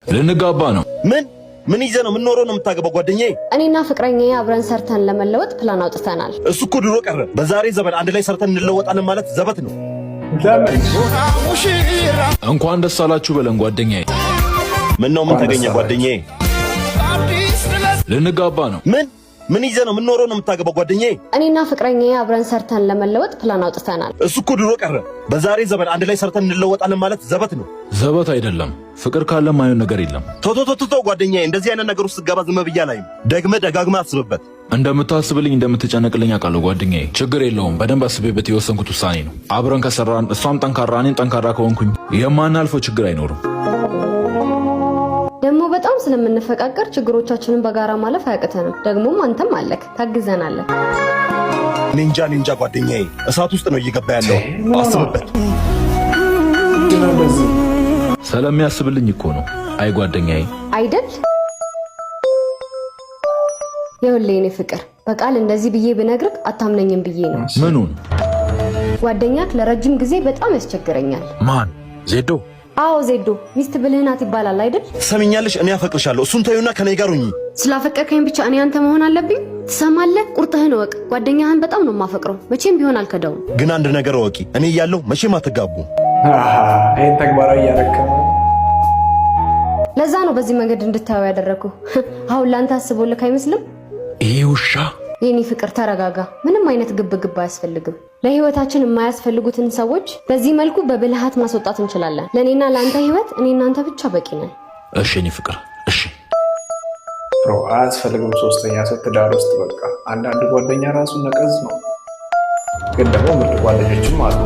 ልንጋባ ነው። ምን ይዘህ ነው የምንኖረው ነው የምታገባው ጓደኛዬ? እኔና ፍቅረኛዬ አብረን ሰርተን ለመለወጥ ፕላን አውጥተናል። እሱ እኮ ድሮ ቀረ። በዛሬ ዘመን አንድ ላይ ሰርተን እንለወጣለን ማለት ዘበት ነው። እንኳን ደስ አላችሁ በለን ጓደኛዬ። ምን ተገኘ ጓደኛዬ? ልንጋባ ነው። ምን ይዘህ ነው የምንኖረው ነው የምታገባው ጓደኛዬ? እኔና ፍቅረኛዬ አብረን ሰርተን ለመለወጥ ፕላን አውጥተናል። እሱ እኮ ድሮ ቀረ። በዛሬ ዘመን አንድ ላይ ሰርተን እንለወጣለን ማለት ዘበት ነው። ዘበት አይደለም። ፍቅር ካለ ማየን ነገር የለም። ቶቶቶቶ ጓደኛዬ፣ እንደዚህ አይነት ነገር ውስጥ ገባ ዝም ብያ ላይም ደጋግመህ አስብበት። እንደምታስብልኝ እንደምትጨነቅልኝ አውቃለሁ ጓደኛዬ። ችግር የለውም። በደንብ አስቤበት የወሰንኩት ውሳኔ ነው። አብረን ከሰራን እሷም ጠንካራ እኔም ጠንካራ ከሆንኩኝ የማናልፈው ችግር አይኖርም። ደግሞ በጣም ስለምንፈቃቀር ችግሮቻችንን በጋራ ማለፍ አያቅተንም። ደግሞም አንተም አለክ ታግዘናለህ። ኒንጃ ጓደኛዬ፣ እሳት ውስጥ ነው እየገባ ያለው። አስብበት። ስለሚያስብልኝ እኮ ነው። አይ ጓደኛዬ አይደል? ይኸውልህ የኔ ፍቅር፣ በቃል እንደዚህ ብዬ ብነግርህ አታምነኝም ብዬ ነው። ምኑን? ጓደኛክ ለረጅም ጊዜ በጣም ያስቸግረኛል። ማን? ዜዶ? አዎ ዜዶ። ሚስት ብልህ ናት ይባላል አይደል? ሰሚኛለሽ? እኔ አፈቅርሻለሁ። እሱን ተይውና ከኔ ጋር ሁኚ። ስላፈቀርከኝ ብቻ እኔ አንተ መሆን አለብኝ? ትሰማለህ? ቁርጥህን እወቅ። ጓደኛህን በጣም ነው የማፈቅረው። መቼም ቢሆን አልከዳውም። ግን አንድ ነገር እወቂ፣ እኔ እያለሁ መቼም አትጋቡ። ይሄን ተግባራዊ እያደረክ ነው። ለዛ ነው በዚህ መንገድ እንድታየው ያደረኩ። አሁን ላንተ አስቦልክ አይመስልም? ይሄ ውሻ። የኔ ፍቅር ተረጋጋ። ምንም አይነት ግብ አያስፈልግም። ለህይወታችን የማያስፈልጉትን ሰዎች በዚህ መልኩ በብልሃት ማስወጣት እንችላለን። ለኔና ለአንተ ህይወት እኔ እናንተ ብቻ በቂ ነን። እሺ የኔ ፍቅር እሺ። አያስፈልግም ሶስተኛ ሰው ትዳር ውስጥ። በቃ አንዳንድ ጓደኛ ራሱ ነቀዝ ነው፣ ግን ደግሞ ምርጥ ጓደኞችም አሉ።